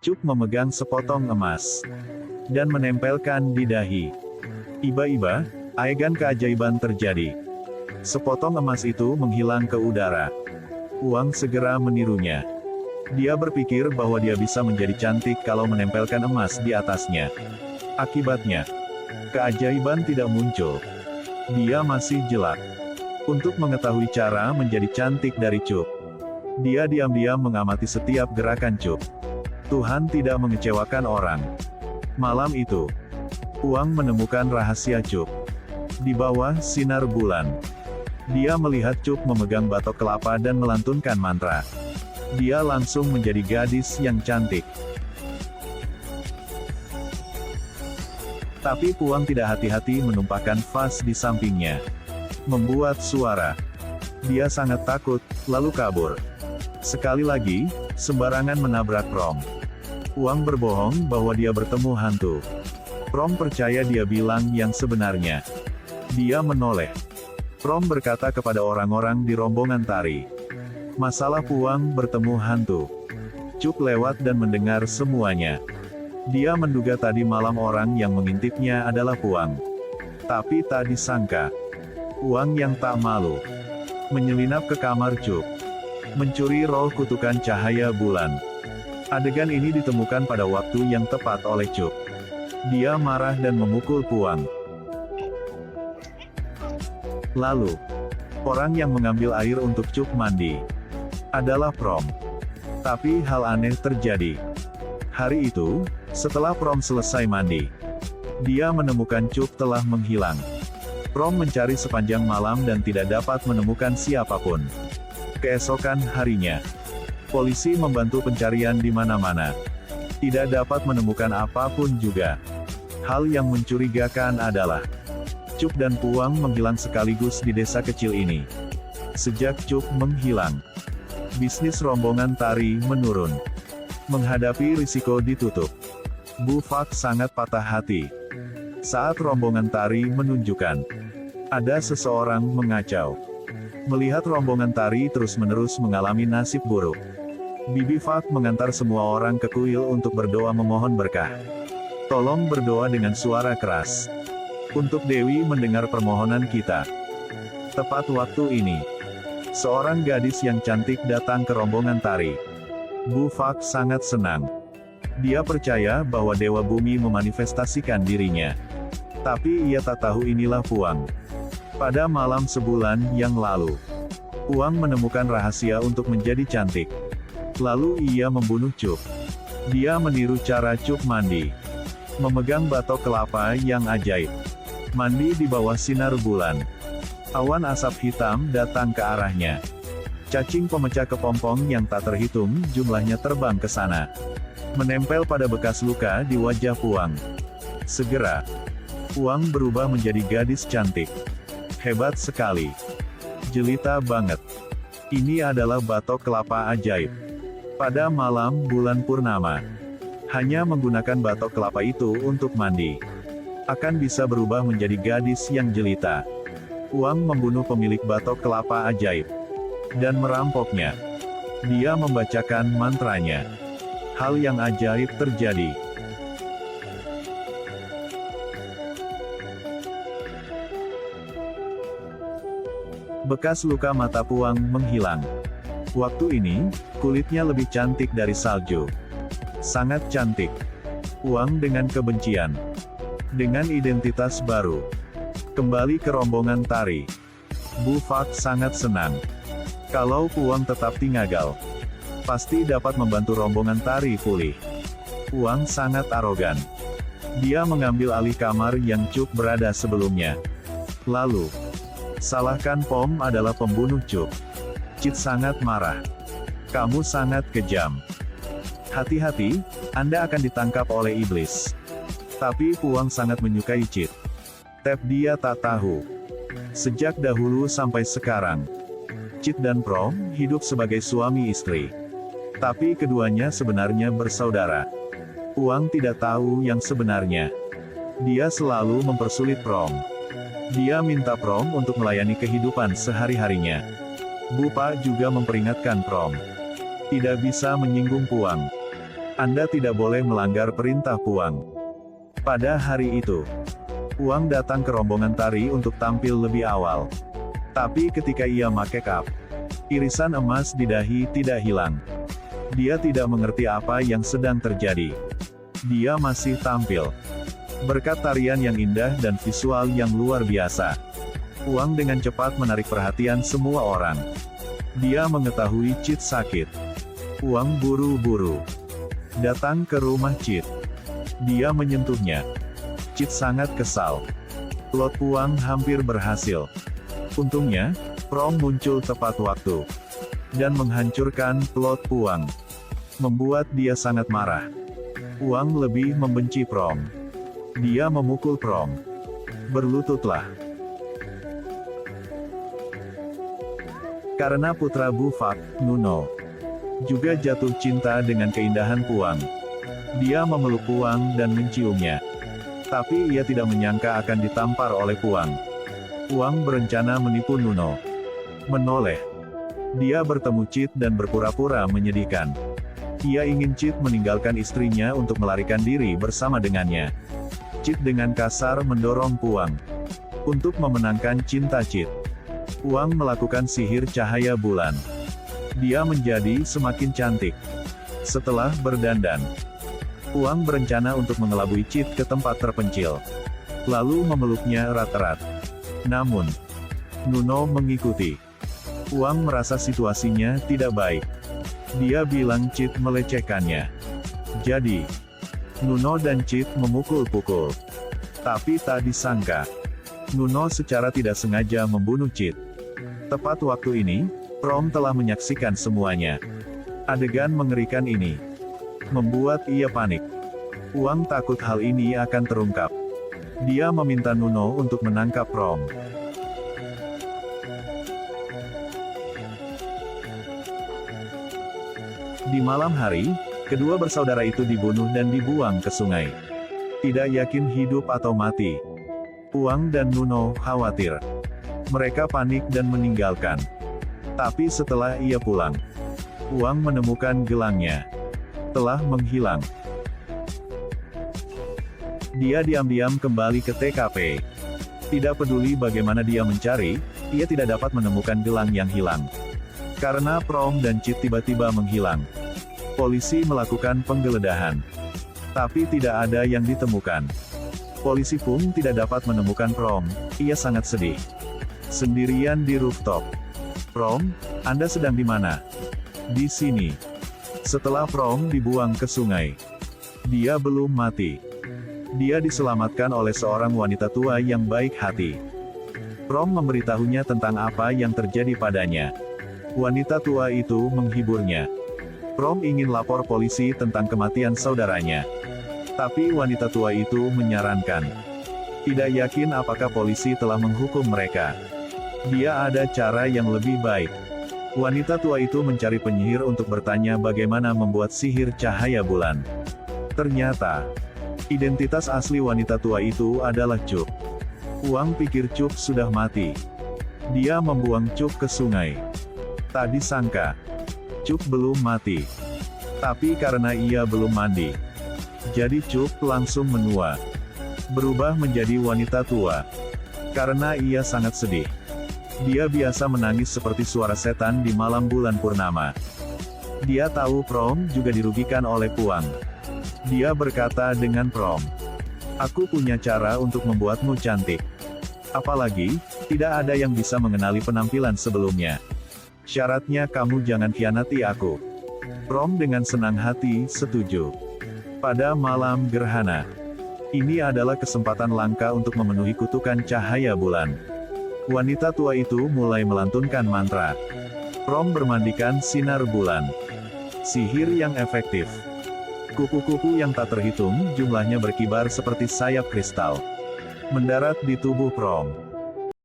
Cuk memegang sepotong emas dan menempelkan di dahi. Iba-iba, aegan keajaiban terjadi. Sepotong emas itu menghilang ke udara. Uang segera menirunya. Dia berpikir bahwa dia bisa menjadi cantik kalau menempelkan emas di atasnya. Akibatnya, keajaiban tidak muncul. Dia masih jelek. Untuk mengetahui cara menjadi cantik dari Cuk, dia diam-diam mengamati setiap gerakan Cuk. Tuhan tidak mengecewakan orang. Malam itu, Uang menemukan rahasia Cuk. Di bawah sinar bulan, dia melihat Cuk memegang batok kelapa dan melantunkan mantra. Dia langsung menjadi gadis yang cantik. Tapi Puang tidak hati-hati menumpahkan vas di sampingnya. Membuat suara. Dia sangat takut, lalu kabur. Sekali lagi, sembarangan menabrak Prom. Uang berbohong bahwa dia bertemu hantu. Prom percaya dia bilang yang sebenarnya. Dia menoleh. Prom berkata kepada orang-orang di rombongan tari. Masalah Puang bertemu hantu. Cuk lewat dan mendengar semuanya. Dia menduga tadi malam orang yang mengintipnya adalah Puang. Tapi tak disangka, Uang yang tak malu menyelinap ke kamar Cuk, mencuri roh kutukan cahaya bulan. Adegan ini ditemukan pada waktu yang tepat oleh Cuk. Dia marah dan memukul Puang. Lalu, orang yang mengambil air untuk Cuk mandi adalah Prom. Tapi hal aneh terjadi. Hari itu, setelah Prom selesai mandi, dia menemukan Cuk telah menghilang. Prom mencari sepanjang malam dan tidak dapat menemukan siapapun. Keesokan harinya, polisi membantu pencarian di mana-mana. Tidak dapat menemukan apapun juga. Hal yang mencurigakan adalah, Cuk dan Puang menghilang sekaligus di desa kecil ini. Sejak Cuk menghilang, bisnis rombongan tari menurun. Menghadapi risiko ditutup, Bu Fak sangat patah hati. Saat rombongan tari menunjukkan, ada seseorang mengacau. Melihat rombongan tari terus-menerus mengalami nasib buruk, Bibi Fak mengantar semua orang ke kuil untuk berdoa memohon berkah. Tolong berdoa dengan suara keras. Untuk Dewi mendengar permohonan kita. Tepat waktu ini, seorang gadis yang cantik datang ke rombongan tari. Bu Fak sangat senang. Dia percaya bahwa Dewa Bumi memanifestasikan dirinya. Tapi ia tak tahu inilah Puang. Pada malam sebulan yang lalu, Puang menemukan rahasia untuk menjadi cantik. Lalu ia membunuh Cuk. Dia meniru cara Cuk mandi. Memegang batok kelapa yang ajaib. Mandi di bawah sinar bulan. Awan asap hitam datang ke arahnya. Cacing pemecah kepompong yang tak terhitung jumlahnya terbang ke sana. Menempel pada bekas luka di wajah Puang. Segera, Puang berubah menjadi gadis cantik. Hebat sekali. Jelita banget. Ini adalah batok kelapa ajaib. Pada malam bulan purnama, hanya menggunakan batok kelapa itu untuk mandi, akan bisa berubah menjadi gadis yang jelita. Puang membunuh pemilik batok kelapa ajaib dan merampoknya. Dia membacakan mantranya. Hal yang ajaib terjadi. Bekas luka mata Puang menghilang. Waktu ini, kulitnya lebih cantik dari salju. Sangat cantik. Puang dengan kebencian. Dengan identitas baru. Kembali ke rombongan tari. Bu Fak sangat senang. Kalau Puang tetap tinggal, pasti dapat membantu rombongan tari pulih. Puang sangat arogan. Dia mengambil alih kamar yang Cuk berada sebelumnya. Lalu, salahkan Pom adalah pembunuh Cuk. Cit sangat marah. Kamu sangat kejam. Hati-hati, Anda akan ditangkap oleh iblis. Tapi Puang sangat menyukai Cit. Tep dia tak tahu. Sejak dahulu sampai sekarang, Cit dan Prom hidup sebagai suami istri. Tapi keduanya sebenarnya bersaudara. Puang tidak tahu yang sebenarnya. Dia selalu mempersulit Prom. Dia minta Prom untuk melayani kehidupan sehari-harinya. Bupa juga memperingatkan Prom. Tidak bisa menyinggung Puang. Anda tidak boleh melanggar perintah Puang. Pada hari itu, Puang datang ke rombongan tari untuk tampil lebih awal. Tapi ketika ia make up, irisan emas di dahi tidak hilang. Dia tidak mengerti apa yang sedang terjadi. Dia masih tampil. Berkat tarian yang indah dan visual yang luar biasa, Puang dengan cepat menarik perhatian semua orang. Dia mengetahui Chit sakit. Puang buru-buru datang ke rumah Chit. Dia menyentuhnya. Chit sangat kesal. Plot Puang hampir berhasil. Untungnya, Prom muncul tepat waktu dan menghancurkan plot Puang, membuat dia sangat marah. Puang lebih membenci Prom. Dia memukul Prom. Berlututlah. Karena putra Bu Fak, Nuno, juga jatuh cinta dengan keindahan Puang. Dia memeluk Puang dan menciumnya. Tapi ia tidak menyangka akan ditampar oleh Puang. Puang berencana menipu Nuno. Menoleh. Dia bertemu Chit dan berpura-pura menyedihkan. Ia ingin Chit meninggalkan istrinya untuk melarikan diri bersama dengannya. Chit dengan kasar mendorong Puang untuk memenangkan cinta Chit. Puang melakukan sihir cahaya bulan. Dia menjadi semakin cantik. Setelah berdandan, Puang berencana untuk mengelabui Chit ke tempat terpencil, lalu memeluknya erat-erat. Namun, Nuno mengikuti. Puang merasa situasinya tidak baik. Dia bilang Chit melecehkannya. Jadi, Nuno dan Chit memukul-pukul. Tapi tak disangka, Nuno secara tidak sengaja membunuh Chit. Tepat waktu ini, Prom telah menyaksikan semuanya. Adegan mengerikan ini membuat ia panik. Puang takut hal ini akan terungkap. Dia meminta Nuno untuk menangkap Prom. Di malam hari, kedua bersaudara itu dibunuh dan dibuang ke sungai. Tidak yakin hidup atau mati, Puang dan Nuno khawatir. Mereka panik dan meninggalkan. Tapi setelah ia pulang, Puang menemukan gelangnya telah menghilang. Dia diam-diam kembali ke TKP. Tidak peduli bagaimana dia mencari, ia tidak dapat menemukan gelang yang hilang. Karena Prom dan Chit tiba-tiba menghilang, polisi melakukan penggeledahan. Tapi tidak ada yang ditemukan. Polisi pun tidak dapat menemukan Prom. Ia sangat sedih. Sendirian di rooftop. Prom, Anda sedang di mana? Di sini. Setelah Prom dibuang ke sungai, dia belum mati. Dia diselamatkan oleh seorang wanita tua yang baik hati. Prom memberitahunya tentang apa yang terjadi padanya. Wanita tua itu menghiburnya. Prom ingin lapor polisi tentang kematian saudaranya. Tapi wanita tua itu menyarankan. Tidak yakin apakah polisi telah menghukum mereka. Dia ada cara yang lebih baik. Wanita tua itu mencari penyihir untuk bertanya bagaimana membuat sihir cahaya bulan. Ternyata, identitas asli wanita tua itu adalah Cup. Puang pikir Cup sudah mati. Dia membuang Cup ke sungai. Tak disangka, Cup belum mati. Tapi karena ia belum mandi, jadi Cup langsung menua. Berubah menjadi wanita tua. Karena ia sangat sedih. Dia biasa menangis seperti suara setan di malam bulan purnama. Dia tahu Prom juga dirugikan oleh Puang. Dia berkata dengan Prom, "Aku punya cara untuk membuatmu cantik. Apalagi, tidak ada yang bisa mengenali penampilan sebelumnya. Syaratnya kamu jangan khianati aku." Prom dengan senang hati setuju. Pada malam gerhana, ini adalah kesempatan langka untuk memenuhi kutukan cahaya bulan. Wanita tua itu mulai melantunkan mantra. Prom bermandikan sinar bulan. Sihir yang efektif. Kupu-kupu yang tak terhitung jumlahnya berkibar seperti sayap kristal, mendarat di tubuh Prom.